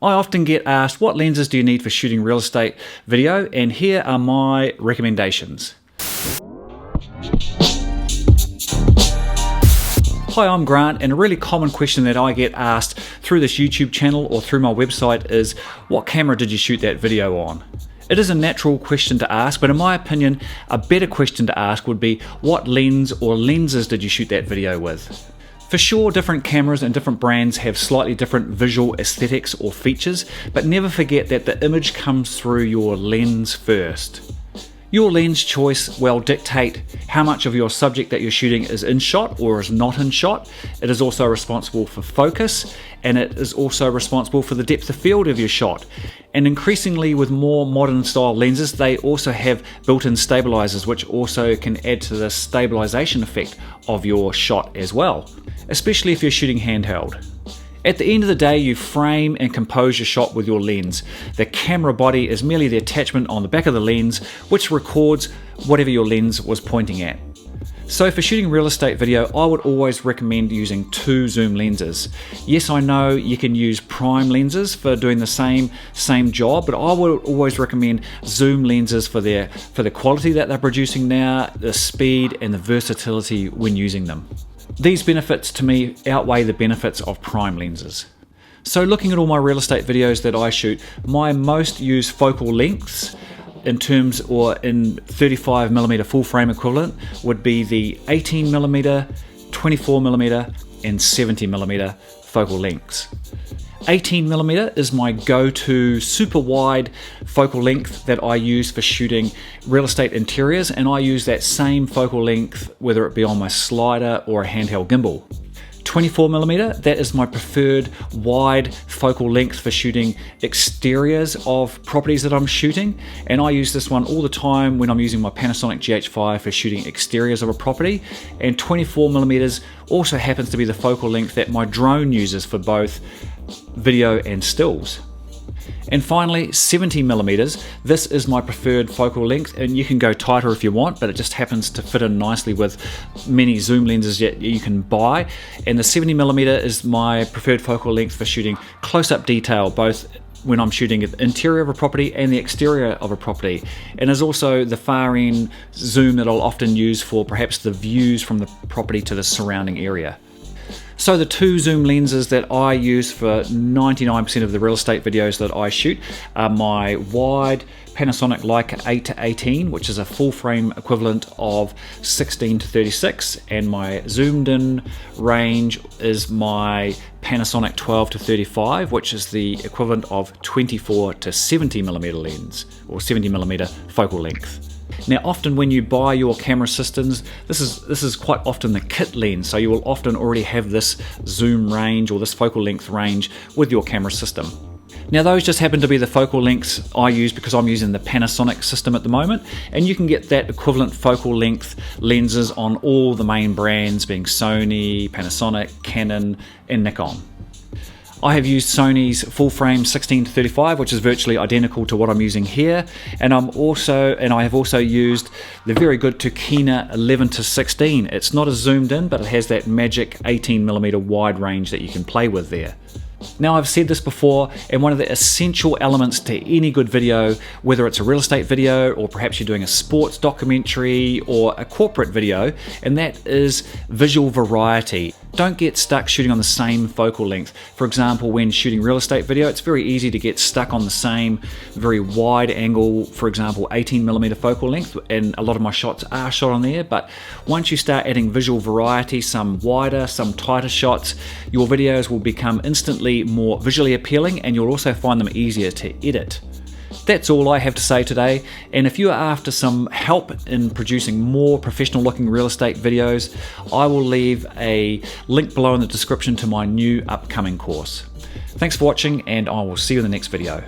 I often get asked, what lenses do you need for shooting real estate video? And here are my recommendations. Hi, I'm Grant, and a really common question that I get asked through this YouTube channel or through my website is, what camera did you shoot that video on? It is a natural question to ask, but in my opinion, a better question to ask would be, what lens or lenses did you shoot that video with? For sure, different cameras and different brands have slightly different visual aesthetics or features, but never forget that the image comes through your lens first. Your lens choice will dictate how much of your subject that you're shooting is in shot or is not in shot. It is also responsible for focus, and it is also responsible for the depth of field of your shot. And increasingly with more modern style lenses, they also have built-in stabilizers, which also can add to the stabilization effect of your shot as well, especially if you're shooting handheld. At the end of the day, you frame and compose your shot with your lens. The camera body is merely the attachment on the back of the lens, which records whatever your lens was pointing at. So for shooting real estate video, I would always recommend using two zoom lenses. Yes, I know you can use prime lenses for doing the same job, but I would always recommend zoom lenses for the quality that they're producing now, the speed and the versatility when using them. These benefits to me outweigh the benefits of prime lenses. So looking at all my real estate videos that I shoot, my most used focal lengths in 35mm full frame equivalent would be the 18mm, 24mm and 70mm focal lengths. 18mm is my go-to super wide focal length that I use for shooting real estate interiors, and I use that same focal length whether it be on my slider or a handheld gimbal. 24mm, that is my preferred wide focal length for shooting exteriors of properties that I'm shooting, and I use this one all the time when I'm using my Panasonic GH5 for shooting exteriors of a property. And 24mm also happens to be the focal length that my drone uses for both video and stills. And finally, 70mm, this is my preferred focal length, and you can go tighter if you want, but it just happens to fit in nicely with many zoom lenses that you can buy. And the 70mm is my preferred focal length for shooting close-up detail, both when I'm shooting the interior of a property and the exterior of a property. And there's also the far end zoom that I'll often use for perhaps the views from the property to the surrounding area. So the two zoom lenses that I use for 99% of the real estate videos that I shoot are my wide Panasonic Leica 8-18, which is a full frame equivalent of 16-36, and my zoomed in range is my Panasonic 12-35, which is the equivalent of 24-70mm lens, or 70mm focal length. Now, often when you buy your camera systems, this is quite often the kit lens, so you will often already have this zoom range or this focal length range with your camera system. Now, those just happen to be the focal lengths I use because I'm using the Panasonic system at the moment, and you can get that equivalent focal length lenses on all the main brands, being Sony, Panasonic, Canon and Nikon. I have used Sony's full frame 16-35, which is virtually identical to what I'm using here, and I have also used the very good Tokina 11-16. It's not as zoomed in, but it has that magic 18mm wide range that you can play with there. Now, I've said this before, and one of the essential elements to any good video, whether it's a real estate video or perhaps you're doing a sports documentary or a corporate video, and that is visual variety. Don't get stuck shooting on the same focal length. For example, when shooting real estate video, it's very easy to get stuck on the same very wide angle, for example 18mm focal length, and a lot of my shots are shot on there. But once you start adding visual variety, some wider, some tighter shots, your videos will become instantly more visually appealing, and you'll also find them easier to edit. That's all I have to say today, and if you are after some help in producing more professional looking real estate videos, I will leave a link below in the description to my new upcoming course. Thanks for watching, and I will see you in the next video.